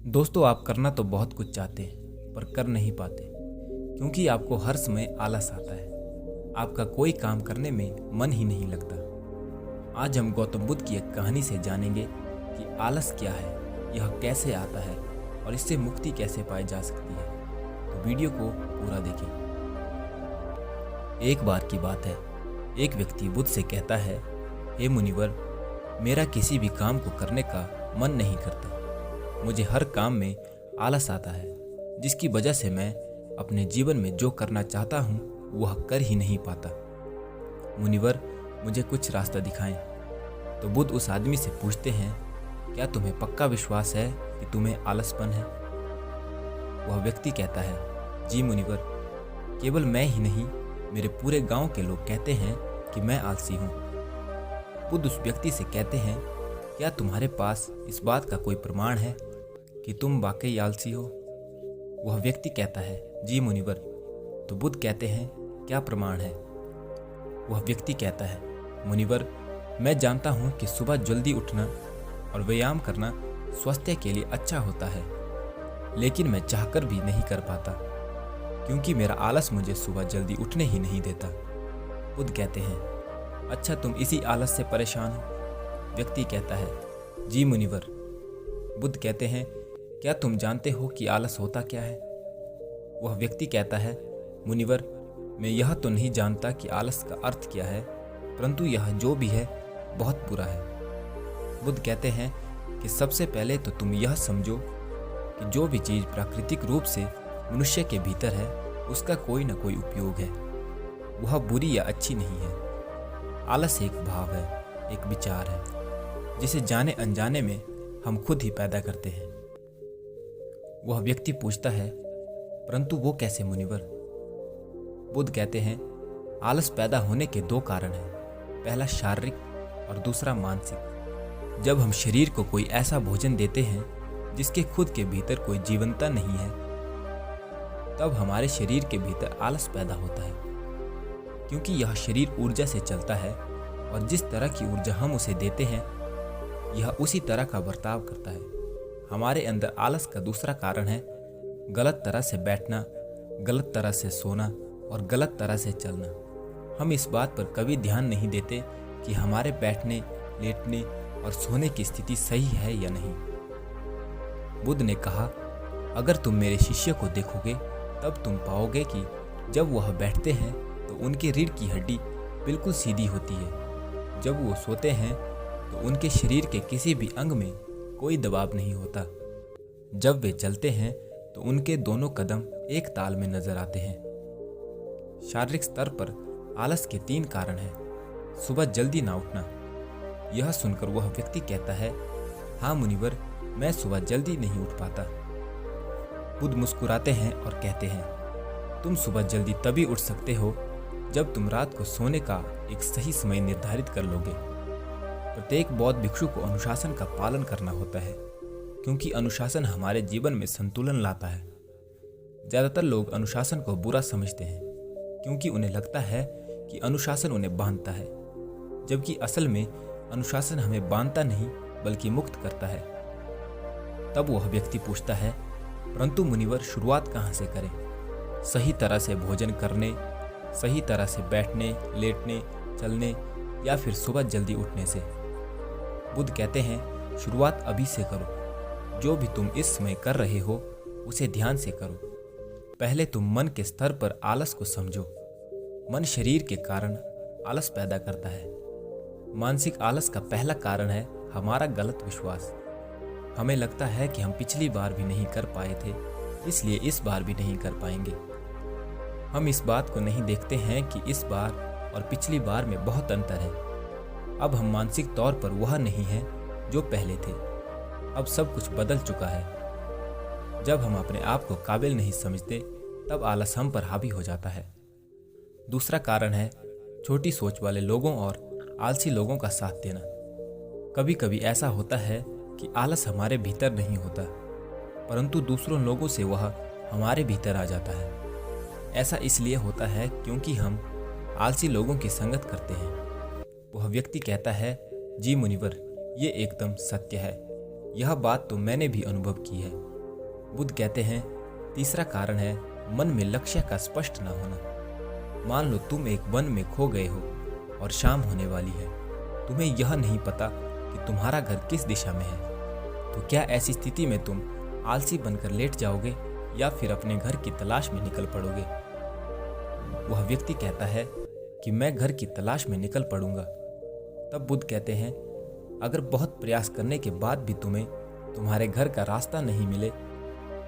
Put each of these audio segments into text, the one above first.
दोस्तों, आप करना तो बहुत कुछ चाहते हैं पर कर नहीं पाते क्योंकि आपको हर समय आलस आता है। आपका कोई काम करने में मन ही नहीं लगता। आज हम गौतम बुद्ध की एक कहानी से जानेंगे कि आलस क्या है, यह कैसे आता है और इससे मुक्ति कैसे पाई जा सकती है। तो वीडियो को पूरा देखें। एक बार की बात है, एक व्यक्ति बुद्ध से कहता है, हे मुनिवर, मेरा किसी भी काम को करने का मन नहीं करता। मुझे हर काम में आलस आता है, जिसकी वजह से मैं अपने जीवन में जो करना चाहता हूँ वह कर ही नहीं पाता। मुनिवर, मुझे कुछ रास्ता दिखाएं। तो बुद्ध उस आदमी से पूछते हैं, क्या तुम्हें पक्का विश्वास है कि तुम्हें आलसपन है? वह व्यक्ति कहता है, जी मुनिवर, केवल मैं ही नहीं, मेरे पूरे गांव के लोग कहते हैं कि मैं आलसी हूँ। बुद्ध उस व्यक्ति से कहते हैं, क्या तुम्हारे पास इस बात का कोई प्रमाण है कि तुम वाकई आलसी हो? वह व्यक्ति कहता है, जी मुनिवर। तो बुद्ध कहते हैं, क्या प्रमाण है? वह व्यक्ति कहता है, मुनिवर, मैं जानता हूँ कि सुबह जल्दी उठना और व्यायाम करना स्वास्थ्य के लिए अच्छा होता है, लेकिन मैं चाहकर भी नहीं कर पाता क्योंकि मेरा आलस मुझे सुबह जल्दी उठने ही नहीं देता। बुद्ध कहते हैं, अच्छा, तुम इसी आलस से परेशान हो? व्यक्ति कहता है, जी मुनिवर। बुद्ध कहते हैं, क्या तुम जानते हो कि आलस होता क्या है? वह व्यक्ति कहता है, मुनिवर, मैं यह तो नहीं जानता कि आलस का अर्थ क्या है, परंतु यह जो भी है बहुत बुरा है। बुद्ध कहते हैं कि सबसे पहले तो तुम यह समझो कि जो भी चीज़ प्राकृतिक रूप से मनुष्य के भीतर है उसका कोई ना कोई उपयोग है, वह बुरी या अच्छी नहीं है। आलस एक भाव है, एक विचार है जिसे जाने अनजाने में हम खुद ही पैदा करते हैं। वह व्यक्ति पूछता है, परंतु वो कैसे मुनिवर? बुद्ध कहते हैं, आलस पैदा होने के दो कारण हैं, पहला शारीरिक और दूसरा मानसिक। जब हम शरीर को कोई ऐसा भोजन देते हैं जिसके खुद के भीतर कोई जीवंतता नहीं है, तब हमारे शरीर के भीतर आलस पैदा होता है, क्योंकि यह शरीर ऊर्जा से चलता है और जिस तरह की ऊर्जा हम उसे देते हैं यह उसी तरह का बर्ताव करता है। हमारे अंदर आलस का दूसरा कारण है गलत तरह से बैठना, गलत तरह से सोना और गलत तरह से चलना। हम इस बात पर कभी ध्यान नहीं देते कि हमारे बैठने, लेटने और सोने की स्थिति सही है या नहीं। बुद्ध ने कहा, अगर तुम मेरे शिष्य को देखोगे तब तुम पाओगे कि जब वह बैठते हैं तो उनकी रीढ़ की हड्डी बिल्कुल सीधी होती है। जब वो सोते हैं तो उनके शरीर के किसी भी अंग में कोई दबाव नहीं होता। जब वे चलते हैं तो उनके दोनों कदम एक ताल में नजर आते हैं। शारीरिक स्तर पर आलस के 3 कारण हैं। सुबह जल्दी ना उठना। यह सुनकर वह व्यक्ति कहता है, हाँ मुनिवर, मैं सुबह जल्दी नहीं उठ पाता। बुद्ध मुस्कुराते हैं और कहते हैं, तुम सुबह जल्दी तभी उठ सकते हो जब तुम रात को सोने का एक सही समय निर्धारित कर लोगे। प्रत्येक बौद्ध भिक्षु को अनुशासन का पालन करना होता है, क्योंकि अनुशासन हमारे जीवन में संतुलन लाता है। ज़्यादातर लोग अनुशासन को बुरा समझते हैं क्योंकि उन्हें लगता है कि अनुशासन उन्हें बांधता है, जबकि असल में अनुशासन हमें बांधता नहीं बल्कि मुक्त करता है। तब वह व्यक्ति पूछता है, परंतु मुनिवर, शुरुआत कहाँ से करें? सही तरह से भोजन करने, सही तरह से बैठने, लेटने, चलने या फिर सुबह जल्दी उठने से? बुद्ध कहते हैं, शुरुआत अभी से करो। जो भी तुम इस समय कर रहे हो उसे ध्यान से करो। पहले तुम मन के स्तर पर आलस को समझो। मन शरीर के कारण आलस पैदा करता है। मानसिक आलस का पहला कारण है हमारा गलत विश्वास। हमें लगता है कि हम पिछली बार भी नहीं कर पाए थे, इसलिए इस बार भी नहीं कर पाएंगे। हम इस बात को नहीं देखते हैं कि इस बार और पिछली बार में बहुत अंतर है। अब हम मानसिक तौर पर वह नहीं है जो पहले थे। अब सब कुछ बदल चुका है। जब हम अपने आप को काबिल नहीं समझते तब आलस हम पर हावी हो जाता है। दूसरा कारण है छोटी सोच वाले लोगों और आलसी लोगों का साथ देना। कभी कभी ऐसा होता है कि आलस हमारे भीतर नहीं होता, परंतु दूसरों लोगों से वह हमारे भीतर आ जाता है। ऐसा इसलिए होता है क्योंकि हम आलसी लोगों की संगत करते हैं। वह व्यक्ति कहता है, जी मुनिवर, ये एकदम सत्य है। यह बात तो मैंने भी अनुभव की है। बुद्ध कहते हैं तीसरा कारण है मन में लक्ष्य का स्पष्ट न होना। मान लो तुम एक वन में खो गए हो और शाम होने वाली है। तुम्हें यह नहीं पता कि तुम्हारा घर किस दिशा में है। तो क्या ऐसी स्थिति में तुम आलसी बनकर लेट जाओगे या फिर अपने घर की तलाश में निकल पड़ोगे? वह व्यक्ति कहता है कि मैं घर की तलाश में निकल पड़ूंगा। तब बुद्ध कहते हैं अगर बहुत प्रयास करने के बाद भी तुम्हें तुम्हारे घर का रास्ता नहीं मिले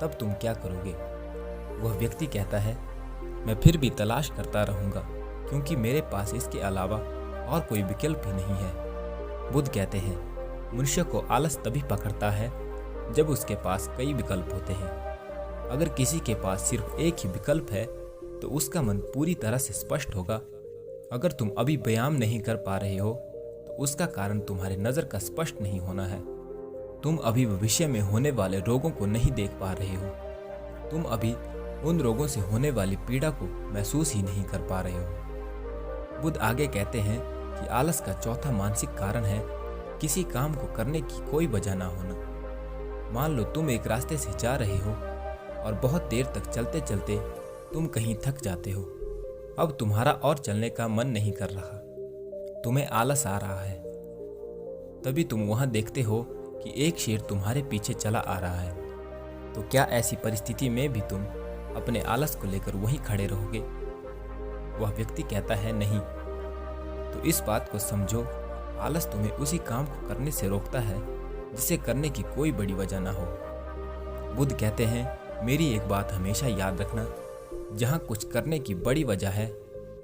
तब तुम क्या करोगे? वह व्यक्ति कहता है मैं फिर भी तलाश करता रहूंगा क्योंकि मेरे पास इसके अलावा और कोई विकल्प ही नहीं है। बुद्ध कहते हैं मनुष्य को आलस तभी पकड़ता है जब उसके पास कई विकल्प होते हैं। अगर किसी के पास सिर्फ एक ही विकल्प है तो उसका मन पूरी तरह से स्पष्ट होगा। अगर तुम अभी व्यायाम नहीं कर पा रहे हो तो उसका कारण तुम्हारे नज़र का स्पष्ट नहीं होना है। तुम अभी भविष्य में होने वाले रोगों को नहीं देख पा रहे हो। तुम अभी उन रोगों से होने वाली पीड़ा को महसूस ही नहीं कर पा रहे हो। बुद्ध आगे कहते हैं कि आलस का चौथा मानसिक कारण है किसी काम को करने की कोई वजह ना होना। मान लो तुम एक रास्ते से जा रहे हो और बहुत देर तक चलते चलते तुम कहीं थक जाते हो। अब तुम्हारा और चलने का मन नहीं कर रहा, तुम्हें आलस आ रहा है। तभी तुम वहां देखते हो कि एक शेर तुम्हारे पीछे चला आ रहा है। तो क्या ऐसी परिस्थिति में भी तुम अपने आलस को लेकर वहीं खड़े रहोगे? वह व्यक्ति कहता है नहीं। तो इस बात को समझो, आलस तुम्हें उसी काम को करने से रोकता है जिसे करने की कोई बड़ी वजह ना हो। बुद्ध कहते हैं मेरी एक बात हमेशा याद रखना, जहाँ कुछ करने की बड़ी वजह है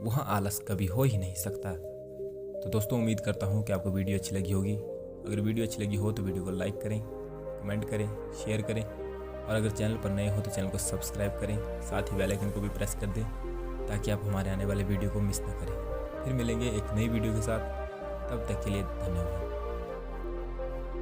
वहाँ आलस कभी हो ही नहीं सकता। तो दोस्तों उम्मीद करता हूँ कि आपको वीडियो अच्छी लगी होगी। अगर वीडियो अच्छी लगी हो तो वीडियो को लाइक करें, कमेंट करें, शेयर करें और अगर चैनल पर नए हो तो चैनल को सब्सक्राइब करें। साथ ही बेल आइकन को भी प्रेस कर दें ताकि आप हमारे आने वाले वीडियो को मिस ना करें। फिर मिलेंगे एक नई वीडियो के साथ, तब तक के लिए धन्यवाद।